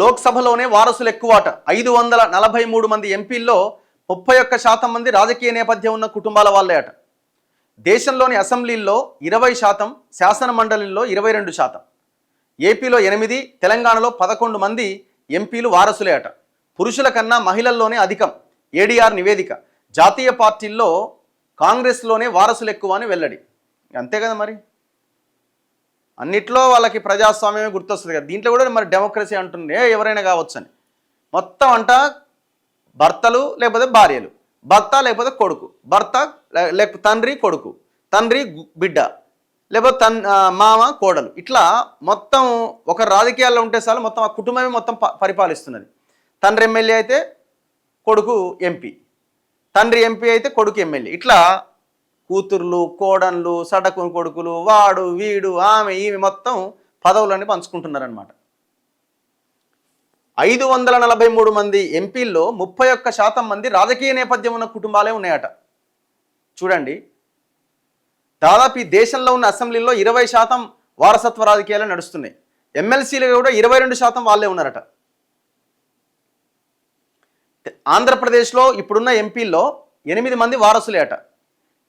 లోక్సభలోనే వారసులు ఎక్కువట. 543 మంది ఎంపీల్లో 31% మంది రాజకీయ నేపథ్యం ఉన్న కుటుంబాల వాళ్ళే అట. దేశంలోని అసెంబ్లీల్లో 20%, శాసన మండలిలో 22%. ఏపీలో 8, తెలంగాణలో 11 మంది ఎంపీలు వారసులే అట. పురుషుల కన్నా మహిళల్లోనే అధికం. ఏడీఆర్ నివేదిక. జాతీయ పార్టీల్లో కాంగ్రెస్లోనే వారసులు ఎక్కువ అని వెల్లడి. అంతే కదా మరి, అన్నిట్లో వాళ్ళకి ప్రజాస్వామ్యమే గుర్తొస్తుంది కదా. దీంట్లో కూడా మరి డెమోక్రసీ అంటుండే ఎవరైనా కావచ్చు అని. మొత్తం అంట భర్తలు లేకపోతే భార్యలు, భర్త లేకపోతే కొడుకు, భర్త లేకపోతే తండ్రి కొడుకు, తండ్రి బిడ్డ, లేకపోతే మామ కోడలు, ఇట్లా మొత్తం ఒక రాజకీయాల్లో ఉంటే చాలు మొత్తం ఆ కుటుంబమే మొత్తం పరిపాలిస్తున్నది. తండ్రి ఎమ్మెల్యే అయితే కొడుకు ఎంపీ, తండ్రి ఎంపీ అయితే కొడుకు ఎమ్మెల్యే, ఇట్లా కూతుర్లు కోడన్లు సడకు కొడుకులు వాడు వీడు ఆమె ఈమె మొత్తం పదవులన్నీ పంచుకుంటున్నారనమాట. 543 మంది ఎంపీల్లో 31% మంది రాజకీయ నేపథ్యం ఉన్న కుటుంబాలే ఉన్నాయట. చూడండి, దాదాపు ఈ దేశంలో ఉన్న అసెంబ్లీలో 20% వారసత్వ రాజకీయాలు నడుస్తున్నాయి. ఎమ్మెల్సీలు కూడా 22% వాళ్ళే ఉన్నారట. ఆంధ్రప్రదేశ్లో ఇప్పుడున్న ఎంపీల్లో 8 మంది వారసులే అట.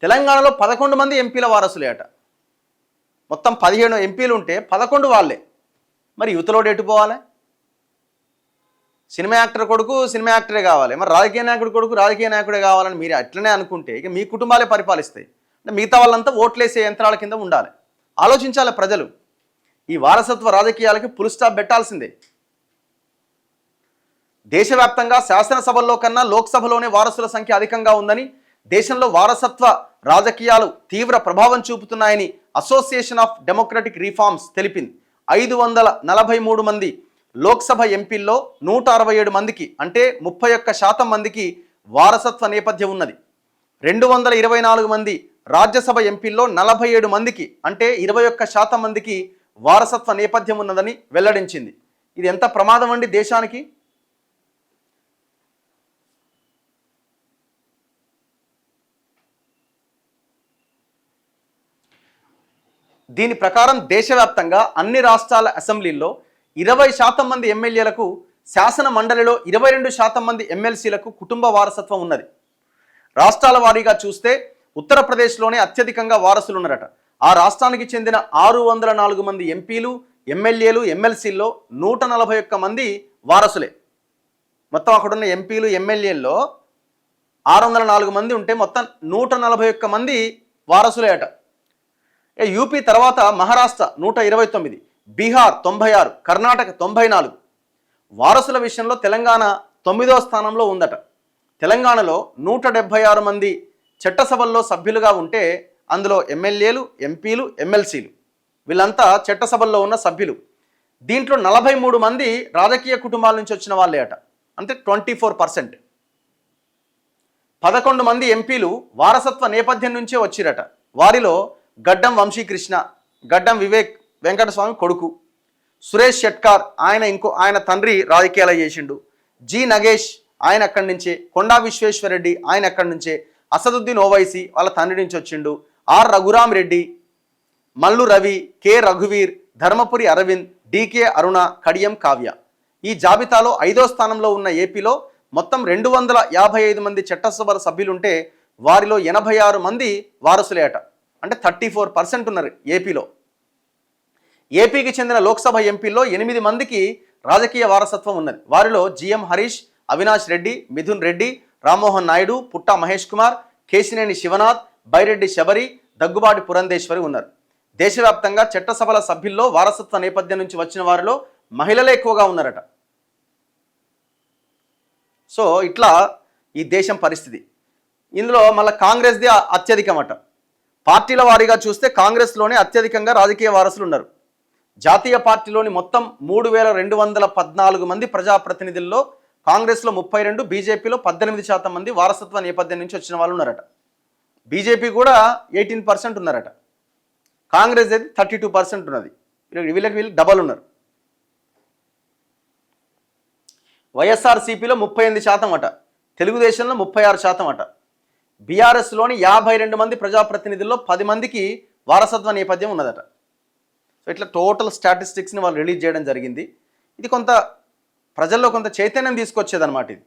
తెలంగాణలో 11 మంది ఎంపీల వారసులే అట. మొత్తం 15 ఎంపీలు ఉంటే 11 వాళ్ళే. మరి యువతలోడు ఎటు పోవాలి? సినిమా యాక్టర్ కొడుకు సినిమా యాక్టరే కావాలి, మరి రాజకీయ నాయకుడు కొడుకు రాజకీయ నాయకుడే కావాలని మీరు అట్లనే అనుకుంటే ఇక మీ కుటుంబాలే పరిపాలిస్తాయి. అంటే మిగతా వాళ్ళంతా ఓట్లేసే యంత్రాల కింద ఉండాలి. ఆలోచించాలి ప్రజలు. ఈ వారసత్వ రాజకీయాలకి ఫుల్ స్టాప్ పెట్టాల్సిందే. దేశవ్యాప్తంగా శాసనసభల్లో కన్నా లోక్సభలోనే వారసుల సంఖ్య అధికంగా ఉందని, దేశంలో వారసత్వ రాజకీయాలు తీవ్ర ప్రభావం చూపుతున్నాయని అసోసియేషన్ ఆఫ్ డెమోక్రటిక్ రిఫార్మ్స్ తెలిపింది. 543 మంది లోక్సభ ఎంపీల్లో 167 మందికి అంటే 31% మందికి వారసత్వ నేపథ్యం ఉన్నది. 224 మంది రాజ్యసభ ఎంపీల్లో 47 మందికి అంటే 21% మందికి వారసత్వ నేపథ్యం ఉన్నదని వెల్లడించింది. ఇది ఎంత ప్రమాదం అండి దేశానికి. దీని ప్రకారం దేశవ్యాప్తంగా అన్ని రాష్ట్రాల అసెంబ్లీల్లో 20% మంది ఎమ్మెల్యేలకు, శాసన మండలిలో 22% మంది ఎమ్మెల్సీలకు కుటుంబ వారసత్వం ఉన్నది. రాష్ట్రాల వారీగా చూస్తే ఉత్తరప్రదేశ్లోనే అత్యధికంగా వారసులు ఉన్నారట. ఆ రాష్ట్రానికి చెందిన 604 మంది ఎంపీలు, ఎమ్మెల్యేలు, ఎమ్మెల్సీల్లో 141 మంది వారసులే. మొత్తం అక్కడున్న ఎంపీలు ఎమ్మెల్యేల్లో 604 మంది ఉంటే మొత్తం 141 మంది వారసులే అట. యూపీ తర్వాత మహారాష్ట్ర 129, బీహార్ 96, కర్ణాటక 94. వారసుల విషయంలో తెలంగాణ 9వ స్థానంలో ఉందట. తెలంగాణలో 176 మంది చట్టసభల్లో సభ్యులుగా ఉంటే అందులో ఎమ్మెల్యేలు, ఎంపీలు, ఎమ్మెల్సీలు వీళ్ళంతా చట్టసభల్లో ఉన్న సభ్యులు. దీంట్లో 43 మంది రాజకీయ కుటుంబాల నుంచి వచ్చిన వాళ్ళే అట, అంటే 24%. 11 మంది ఎంపీలు వారసత్వ నేపథ్యం నుంచే వచ్చిరట. వారిలో గడ్డం వంశీకృష్ణ, గడ్డం వివేక్ వెంకటస్వామి కొడుకు, సురేష్ షెట్కార్ ఆయన తండ్రి రాజకీయాలు చేసిండు, జి నగేష్ ఆయన అక్కడి నుంచే, కొండా విశ్వేశ్వరరెడ్డి ఆయన అక్కడి నుంచే, అసదుద్దీన్ ఓవైసీ వాళ్ళ తండ్రి నుంచి వచ్చిండు, ఆర్ రఘురామ్ రెడ్డి, మల్లు రవి, కె రఘువీర్, ధర్మపురి అరవింద్, డికే అరుణ, కడియం కావ్య. ఈ జాబితాలో 5వ స్థానంలో ఉన్న ఏపీలో మొత్తం 255 మంది చట్టసభల సభ్యులుంటే వారిలో 86 మంది వారసులే అట, అంటే 34% ఉన్నారు ఏపీలో. ఏపీకి చెందిన లోక్సభ ఎంపీల్లో 8 మందికి రాజకీయ వారసత్వం ఉన్నది. వారిలో జిఎం హరీష్, అవినాష్ రెడ్డి, మిథున్ రెడ్డి, రామ్మోహన్ నాయుడు, పుట్టా మహేష్ కుమార్, కేశినేని శివనాథ్, బైరెడ్డి శబరి, దగ్గుబాటి పురంధేశ్వరి ఉన్నారు. దేశవ్యాప్తంగా చట్టసభల సభ్యుల్లో వారసత్వ నేపథ్యం నుంచి వచ్చిన వారిలో మహిళలే ఎక్కువగా ఉన్నారట. సో ఇట్లా ఈ దేశం పరిస్థితి. ఇందులో మళ్ళీ కాంగ్రెస్ది అత్యధికమట. పార్టీల వారీగా చూస్తే కాంగ్రెస్లోనే అత్యధికంగా రాజకీయ వారసులు ఉన్నారు. జాతీయ పార్టీలోని మొత్తం 3214 మంది ప్రజాప్రతినిధుల్లో కాంగ్రెస్లో 32, బీజేపీలో 18% మంది వారసత్వ నేపథ్యం నుంచి వచ్చిన వాళ్ళు ఉన్నారట. బీజేపీ కూడా 18% ఉన్నారట. కాంగ్రెస్ అయితే 32% ఉన్నది. వీళ్ళు డబల్ ఉన్నారు. వైఎస్ఆర్సీపీలో 38% అట, తెలుగుదేశంలో 36% అట. బీఆర్ఎస్లోని 52 మంది ప్రజాప్రతినిధుల్లో 10 మందికి వారసత్వ నేపథ్యం ఉన్నదట. సో ఇట్లా టోటల్ స్టాటిస్టిక్స్ని వాళ్ళు రిలీజ్ చేయడం జరిగింది. ఇది కొంత ప్రజల్లో కొంత చైతన్యం తీసుకొచ్చేదన్నమాట ఇది.